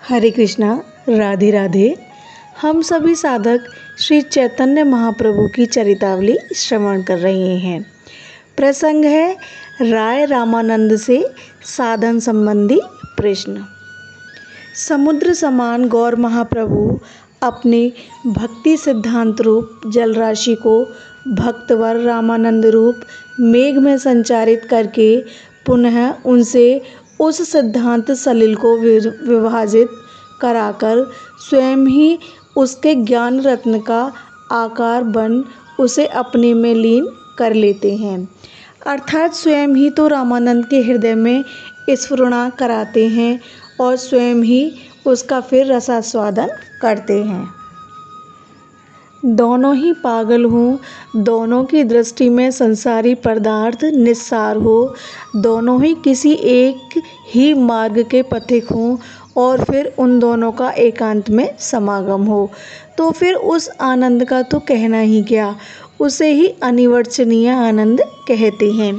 हरे कृष्णा, राधे राधे। हम सभी साधक श्री चैतन्य महाप्रभु की चरितावली श्रवण कर रहे हैं। प्रसंग है राय रामानंद से साधन संबंधी प्रश्न। समुद्र समान गौर महाप्रभु अपने भक्ति सिद्धांत रूप जलराशि को भक्तवर रामानंद रूप मेघ में संचारित करके पुनः उनसे उस सिद्धांत सलिल को विभाजित कराकर स्वयं ही उसके ज्ञान रत्न का आकार बन उसे अपने में लीन कर लेते हैं। अर्थात स्वयं ही तो रामानंद के हृदय में स्फुरणा कराते हैं और स्वयं ही उसका फिर रसास्वादन करते हैं। दोनों ही पागल हों, दोनों की दृष्टि में संसारी पदार्थ निस्सार हो, दोनों ही किसी एक ही मार्ग के पथिक हों और फिर उन दोनों का एकांत में समागम हो, तो फिर उस आनंद का तो कहना ही क्या, उसे ही अनिर्वचनीय आनंद कहते हैं।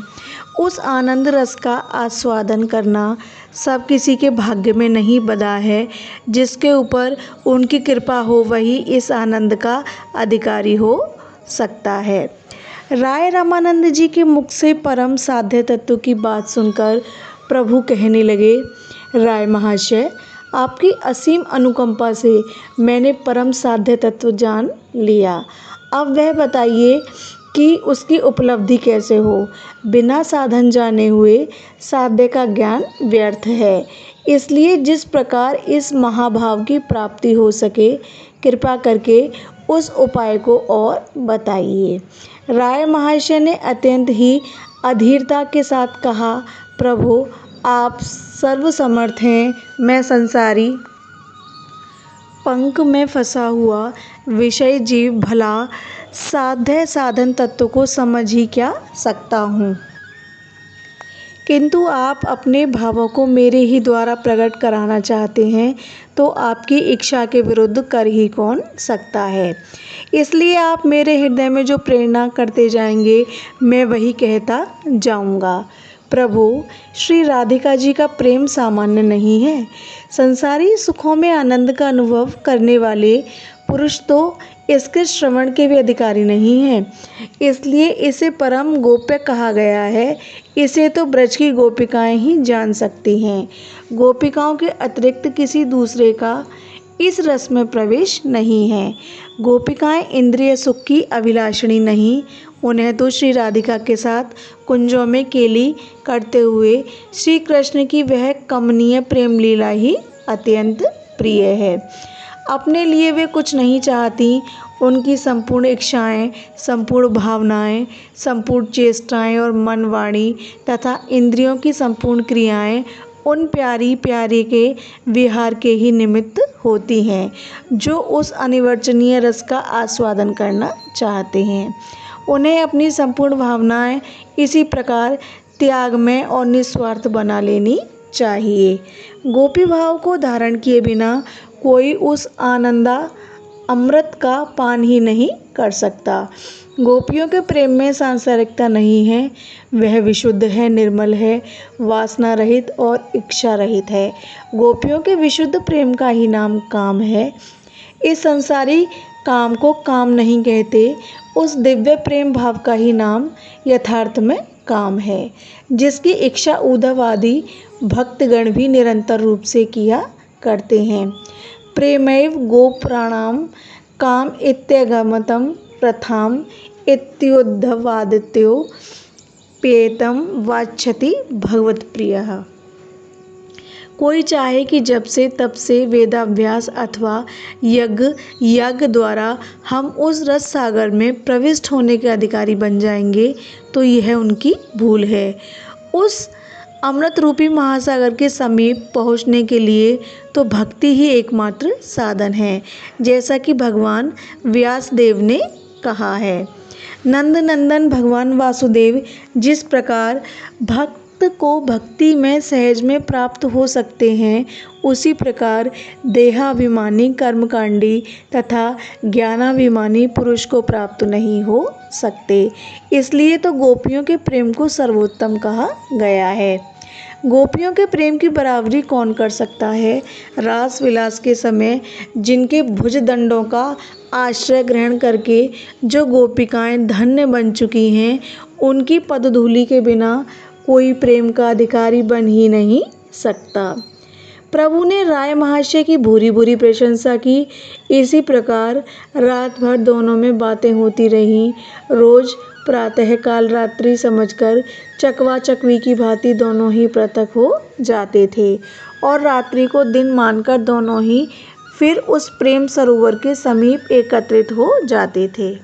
उस आनंद रस का आस्वादन करना सब किसी के भाग्य में नहीं बंधा है। जिसके ऊपर उनकी कृपा हो वही इस आनंद का अधिकारी हो सकता है। राय रामानंद जी के मुख से परम साध्य तत्व की बात सुनकर प्रभु कहने लगे, राय महाशय, आपकी असीम अनुकंपा से मैंने परम साध्य तत्व जान लिया। अब वह बताइए कि उसकी उपलब्धि कैसे हो। बिना साधन जाने हुए साध्य का ज्ञान व्यर्थ है। इसलिए जिस प्रकार इस महाभाव की प्राप्ति हो सके, कृपा करके उस उपाय को और बताइए। राय महाशय ने अत्यंत ही अधीरता के साथ कहा, प्रभु आप सर्वसमर्थ हैं। मैं संसारी पंख में फंसा हुआ विषय जीव भला साध्य साधन तत्व को समझ ही क्या सकता हूँ, किंतु आप अपने भावों को मेरे ही द्वारा प्रकट कराना चाहते हैं, तो आपकी इच्छा के विरुद्ध कर ही कौन सकता है। इसलिए आप मेरे हृदय में जो प्रेरणा करते जाएंगे मैं वही कहता जाऊंगा। प्रभु, श्री राधिका जी का प्रेम सामान्य नहीं है। संसारी सुखों में आनंद का अनुभव करने वाले पुरुष तो इसके श्रवण के भी अधिकारी नहीं हैं। इसलिए इसे परम गोप्य कहा गया है। इसे तो ब्रज की गोपिकाएं ही जान सकती हैं। गोपिकाओं के अतिरिक्त किसी दूसरे का इस रस में प्रवेश नहीं है। गोपिकाएं इंद्रिय सुख की अभिलाषिणी नहीं, उन्हें तो श्री राधिका के साथ कुंजों में केली करते हुए श्री कृष्ण की वह कमनीय प्रेम लीला ही अत्यंत प्रिय है। अपने लिए वे कुछ नहीं चाहती। उनकी संपूर्ण इच्छाएं, संपूर्ण भावनाएं, संपूर्ण चेष्टाएं और मन, वाणी तथा इंद्रियों की संपूर्ण क्रियाएं उन प्यारी प्यारे के विहार के ही निमित्त होती हैं, जो उस अनिर्वचनीय रस का आस्वादन करना चाहते हैं। उन्हें अपनी संपूर्ण भावनाएं इसी प्रकार त्यागमय और निस्वार्थ बना लेनी चाहिए। गोपी भाव को धारण किए बिना कोई उस आनंदा अमृत का पान ही नहीं कर सकता। गोपियों के प्रेम में सांसारिकता नहीं है। वह विशुद्ध है, निर्मल है, वासना रहित और इच्छा रहित है। गोपियों के विशुद्ध प्रेम का ही नाम काम है। इस संसारी काम को काम नहीं कहते। उस दिव्य प्रेम भाव का ही नाम यथार्थ में काम है, जिसकी इच्छा उद्धव आदि भक्तगण भी निरंतर रूप से किया करते हैं। प्रेमैव गोप्राणाम काम इत्यगमतम प्रथाम इत्युद्धवादित्यो पेतम वाच्छति भगवत प्रियः। कोई चाहे कि जब से तब से वेदाभ्यास अथवा यज्ञ द्वारा हम उस रस सागर में प्रविष्ट होने के अधिकारी बन जाएंगे, तो यह उनकी भूल है। उस अमृत रूपी महासागर के समीप पहुंचने के लिए तो भक्ति ही एकमात्र साधन है, जैसा कि भगवान व्यासदेव ने कहा है। नंद नंदन भगवान वासुदेव जिस प्रकार भक्त को भक्ति में सहज में प्राप्त हो सकते हैं, उसी प्रकार देहाभिमानी कर्मकांडी तथा ज्ञानाभिमानी पुरुष को प्राप्त नहीं हो सकते। इसलिए तो गोपियों के प्रेम को सर्वोत्तम कहा गया है। गोपियों के प्रेम की बराबरी कौन कर सकता है। रास विलास के समय जिनके भुजदंडों का आश्रय ग्रहण करके जो गोपिकाएं धन्य बन चुकी हैं, उनकी पदधूलि के बिना कोई प्रेम का अधिकारी बन ही नहीं सकता। प्रभु ने राय महाशय की भूरी भूरी प्रशंसा की। इसी प्रकार रात भर दोनों में बातें होती रहीं। रोज प्रातःकाल रात्रि समझकर चकवा चकवी की भांति दोनों ही पृथक हो जाते थे और रात्रि को दिन मानकर दोनों ही फिर उस प्रेम सरोवर के समीप एकत्रित हो जाते थे।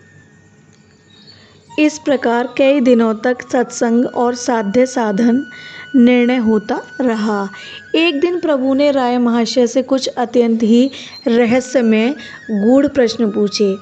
इस प्रकार कई दिनों तक सत्संग और साध्य साधन निर्णय होता रहा। एक दिन प्रभु ने राय महाशय से कुछ अत्यंत ही रहस्यमय गूढ़ प्रश्न पूछे,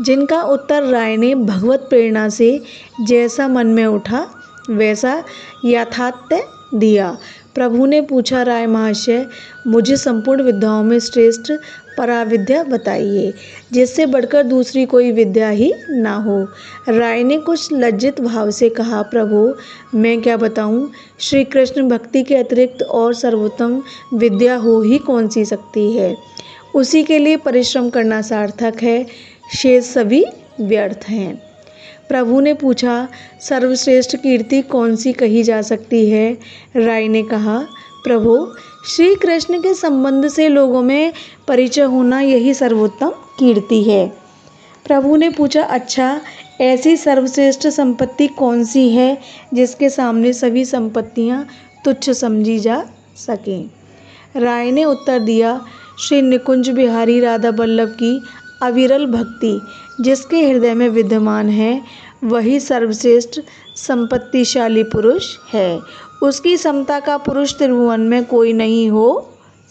जिनका उत्तर राय ने भगवत प्रेरणा से जैसा मन में उठा वैसा यथार्थ दिया। प्रभु ने पूछा, राय महाशय, मुझे संपूर्ण विद्याओं में श्रेष्ठ पराविद्या बताइए, जिससे बढ़कर दूसरी कोई विद्या ही ना हो। राय ने कुछ लज्जित भाव से कहा, प्रभु मैं क्या बताऊं, श्री कृष्ण भक्ति के अतिरिक्त और सर्वोत्तम विद्या हो ही कौन सी सकती है। उसी के लिए परिश्रम करना सार्थक है, शेष सभी व्यर्थ हैं। प्रभु ने पूछा, सर्वश्रेष्ठ कीर्ति कौन सी कही जा सकती है। राय ने कहा, प्रभु श्री कृष्ण के संबंध से लोगों में परिचय होना यही सर्वोत्तम कीर्ति है। प्रभु ने पूछा, अच्छा ऐसी सर्वश्रेष्ठ संपत्ति कौन सी है जिसके सामने सभी संपत्तियां तुच्छ समझी जा सकें। राय ने उत्तर दिया, श्री निकुंज बिहारी राधा वल्लभ की अविरल भक्ति जिसके हृदय में विद्यमान है, वही सर्वश्रेष्ठ संपत्तिशाली पुरुष है। उसकी समता का पुरुष त्रिभुवन में कोई नहीं हो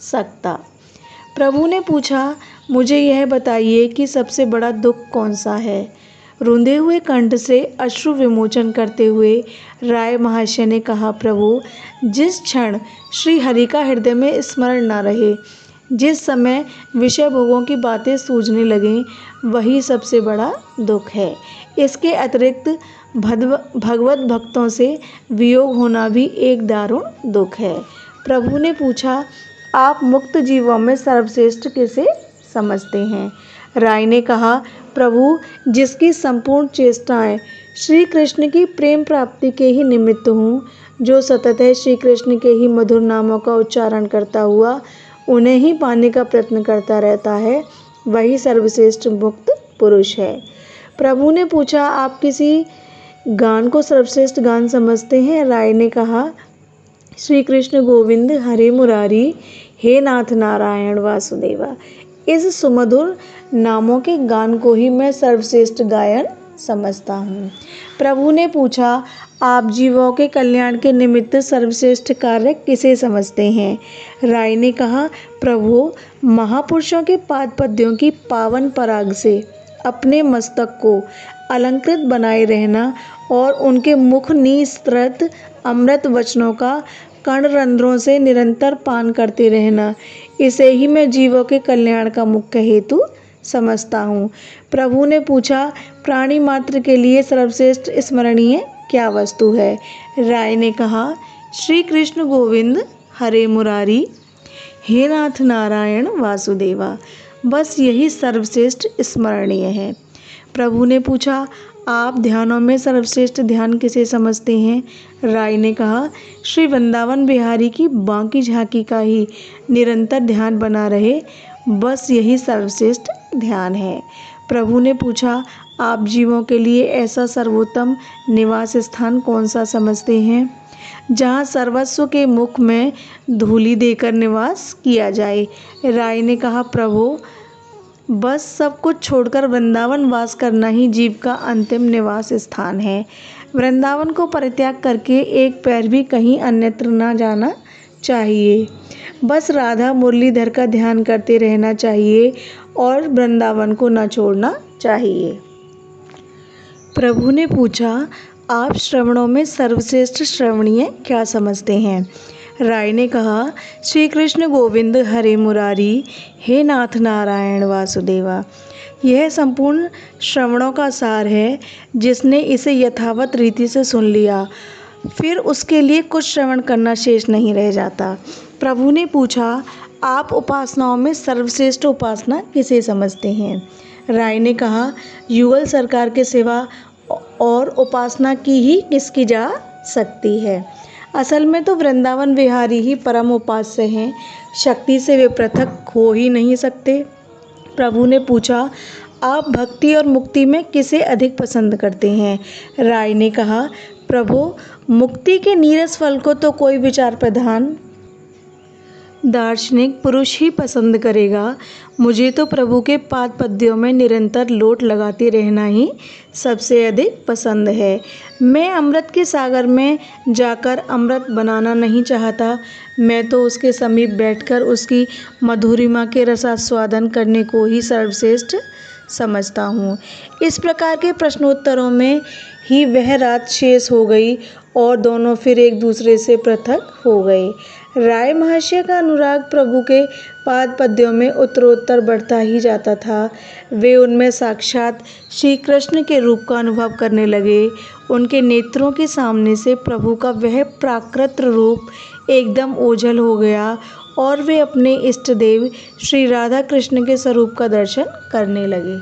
सकता। प्रभु ने पूछा, मुझे यह बताइए कि सबसे बड़ा दुख कौन सा है। रुंधे हुए कंठ से अश्रु विमोचन करते हुए राय महाशय ने कहा, प्रभु जिस क्षण श्री हरि का हृदय में स्मरण न रहे, जिस समय विषय भोगों की बातें सूझने लगें, वही सबसे बड़ा दुख है। इसके अतिरिक्त भगवत भक्तों से वियोग होना भी एक दारुण दुख है। प्रभु ने पूछा, आप मुक्त जीवों में सर्वश्रेष्ठ किसे समझते हैं। राय ने कहा, प्रभु जिसकी संपूर्ण चेष्टाएं श्री कृष्ण की प्रेम प्राप्ति के ही निमित्त हूँ, जो सतत है श्री कृष्ण के ही मधुर नामों का उच्चारण करता हुआ उन्हें ही पाने का प्रयत्न करता रहता है, वही सर्वश्रेष्ठ मुक्त पुरुष है। प्रभु ने पूछा, आप किसी गान को सर्वश्रेष्ठ गान समझते हैं। राय ने कहा, श्री कृष्ण गोविंद हरे मुरारी, हे नाथ नारायण वासुदेवा, इस सुमधुर नामों के गान को ही मैं सर्वश्रेष्ठ गायन समझता हूँ। प्रभु ने पूछा, आप जीवों के कल्याण के निमित्त सर्वश्रेष्ठ कार्य किसे समझते हैं। राय ने कहा, प्रभु महापुरुषों के पाद पद्यों की पावन पराग से अपने मस्तक को अलंकृत बनाए रहना और उनके मुख निस्तृत अमृत वचनों का कण रंध्रों से निरंतर पान करते रहना, इसे ही मैं जीवों के कल्याण का मुख्य हेतु समझता हूँ। प्रभु ने पूछा, प्राणी मात्र के लिए सर्वश्रेष्ठ स्मरणीय क्या वस्तु है। राय ने कहा, श्री कृष्ण गोविंद हरे मुरारी, हे नाथ नारायण वासुदेवा, बस यही सर्वश्रेष्ठ स्मरणीय है। प्रभु ने पूछा, आप ध्यानों में सर्वश्रेष्ठ ध्यान किसे समझते हैं। राय ने कहा, श्री वृंदावन बिहारी की बांकी झांकी का ही निरंतर ध्यान बना रहे, बस यही सर्वश्रेष्ठ ध्यान है। प्रभु ने पूछा, आप जीवों के लिए ऐसा सर्वोत्तम निवास स्थान कौन सा समझते हैं, जहाँ सर्वस्व के मुख में धूलि देकर निवास किया जाए। राय ने कहा, प्रभु बस सब कुछ छोड़कर वृंदावन वास करना ही जीव का अंतिम निवास स्थान है। वृंदावन को परित्याग करके एक पैर भी कहीं अन्यत्र न जाना चाहिए। बस राधा मुरलीधर का ध्यान करते रहना चाहिए और वृंदावन को न छोड़ना चाहिए। प्रभु ने पूछा, आप श्रवणों में सर्वश्रेष्ठ श्रवणीय क्या समझते हैं। राय ने कहा, श्री कृष्ण गोविंद हरे मुरारी, हे नाथ नारायण वासुदेवा, यह संपूर्ण श्रवणों का सार है। जिसने इसे यथावत रीति से सुन लिया, फिर उसके लिए कुछ श्रवण करना शेष नहीं रह जाता। प्रभु ने पूछा, आप उपासनाओं में सर्वश्रेष्ठ उपासना किसे समझते हैं? राय ने कहा, युगल सरकार के सिवा और उपासना की ही किसकी जा सकती है। असल में तो वृंदावन विहारी ही परम उपास्य हैं, शक्ति से वे पृथक हो ही नहीं सकते। प्रभु ने पूछा, आप भक्ति और मुक्ति में किसे अधिक पसंद करते हैं? राय ने कहा, प्रभु, मुक्ति के नीरस फल को तो कोई विचार प्रधान दार्शनिक पुरुष ही पसंद करेगा। मुझे तो प्रभु के पाद पद्यों में निरंतर लोट लगाते रहना ही सबसे अधिक पसंद है। मैं अमृत के सागर में जाकर अमृत बनाना नहीं चाहता, मैं तो उसके समीप बैठकर उसकी मधुरिमा के रसास्वादन करने को ही सर्वश्रेष्ठ समझता हूँ। इस प्रकार के प्रश्नोत्तरों में ही वह रात शेष हो गई और दोनों फिर एक दूसरे से पृथक हो गए। राय महर्षि का अनुराग प्रभु के पाद पद्यों में उत्तरोत्तर बढ़ता ही जाता था। वे उनमें साक्षात श्री कृष्ण के रूप का अनुभव करने लगे। उनके नेत्रों के सामने से प्रभु का वह प्राकृत रूप एकदम ओझल हो गया और वे अपने इष्ट देव श्री राधा कृष्ण के स्वरूप का दर्शन करने लगे।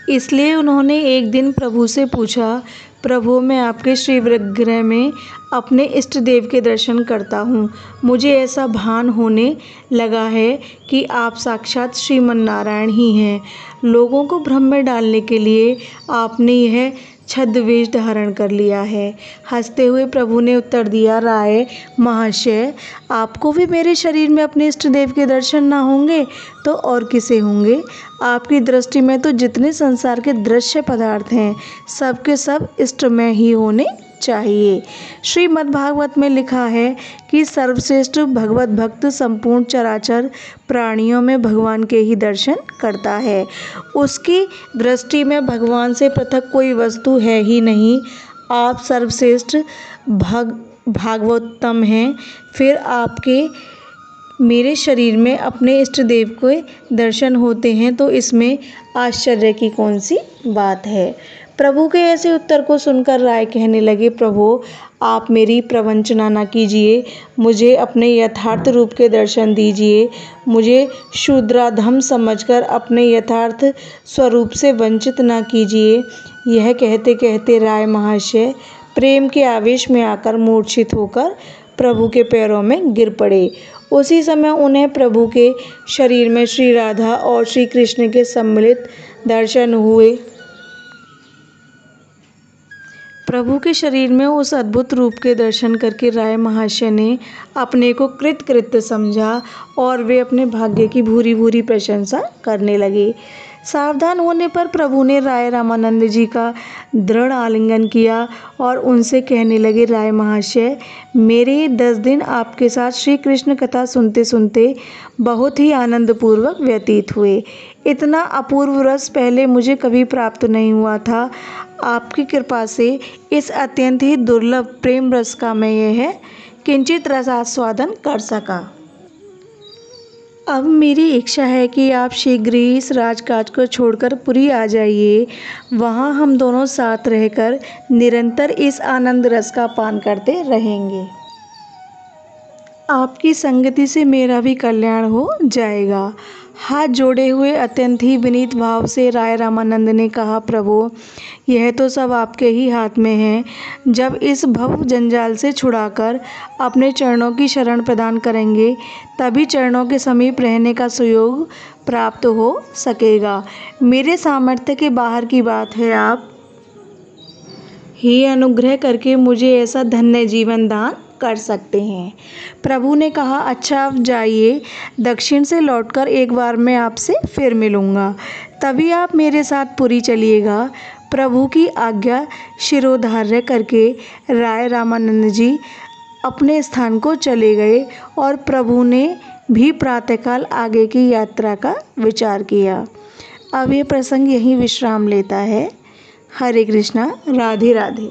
इसलिए उन्होंने एक दिन प्रभु से पूछा, प्रभु, मैं आपके श्री विग्रह में अपने इष्ट देव के दर्शन करता हूँ। मुझे ऐसा भान होने लगा है कि आप साक्षात श्रीमन्नारायण ही हैं। लोगों को भ्रम में डालने के लिए आपने यह छद्मवेश धारण कर लिया है। हंसते हुए प्रभु ने उत्तर दिया, राय महाशय, आपको भी मेरे शरीर में अपने इष्ट देव के दर्शन ना होंगे तो और किसे होंगे? आपकी दृष्टि में तो जितने संसार के दृश्य पदार्थ हैं, सब के सब इष्टमय ही होने चाहिए। श्रीमद्भागवत में लिखा है कि सर्वश्रेष्ठ भगवत भक्त संपूर्ण चराचर प्राणियों में भगवान के ही दर्शन करता है। उसकी दृष्टि में भगवान से पृथक कोई वस्तु है ही नहीं। आप सर्वश्रेष्ठ भागवतोत्तम हैं, फिर आपके मेरे शरीर में अपने इष्ट देव के दर्शन होते हैं तो इसमें आश्चर्य की कौन सी बात है? प्रभु के ऐसे उत्तर को सुनकर राय कहने लगे, प्रभु, आप मेरी प्रवंचना न कीजिए, मुझे अपने यथार्थ रूप के दर्शन दीजिए। मुझे शूद्राधम समझकर अपने यथार्थ स्वरूप से वंचित न कीजिए। यह कहते कहते राय महाशय प्रेम के आवेश में आकर मूर्छित होकर प्रभु के पैरों में गिर पड़े। उसी समय उन्हें प्रभु के शरीर में श्री राधा और श्री कृष्ण के सम्मिलित दर्शन हुए। प्रभु के शरीर में उस अद्भुत रूप के दर्शन करके राय महाशय ने अपने को कृतकृत्य समझा और वे अपने भाग्य की भूरी भूरी प्रशंसा करने लगे। सावधान होने पर प्रभु ने राय रामानंद जी का दृढ़ आलिंगन किया और उनसे कहने लगे, राय महाशय, मेरे 10 दिन आपके साथ श्री कृष्ण कथा सुनते सुनते बहुत ही आनंदपूर्वक व्यतीत हुए। इतना अपूर्व रस पहले मुझे कभी प्राप्त नहीं हुआ था। आपकी कृपा से इस अत्यंत ही दुर्लभ प्रेम रस का मैं यह किंचित रसास्वादन कर सका। अब मेरी इच्छा है कि आप शीघ्र ही इस राजकाज को छोड़कर पुरी आ जाइए। वहाँ हम दोनों साथ रहकर निरंतर इस आनंद रस का पान करते रहेंगे। आपकी संगति से मेरा भी कल्याण हो जाएगा। हाथ जोड़े हुए अत्यंत ही विनीत भाव से राय रामानंद ने कहा, प्रभु, यह तो सब आपके ही हाथ में है। जब इस भव जंजाल से छुड़ाकर अपने चरणों की शरण प्रदान करेंगे तभी चरणों के समीप रहने का सुयोग प्राप्त हो सकेगा। मेरे सामर्थ्य के बाहर की बात है। आप ही अनुग्रह करके मुझे ऐसा धन्य जीवन दान कर सकते हैं। प्रभु ने कहा, अच्छा आप जाइए, दक्षिण से लौटकर एक बार मैं आपसे फिर मिलूँगा, तभी आप मेरे साथ पुरी चलिएगा। प्रभु की आज्ञा शिरोधार्य करके राय रामानंद जी अपने स्थान को चले गए और प्रभु ने भी प्रातःकाल आगे की यात्रा का विचार किया। अब ये प्रसंग यहीं विश्राम लेता है। हरे कृष्णा, राधे राधे।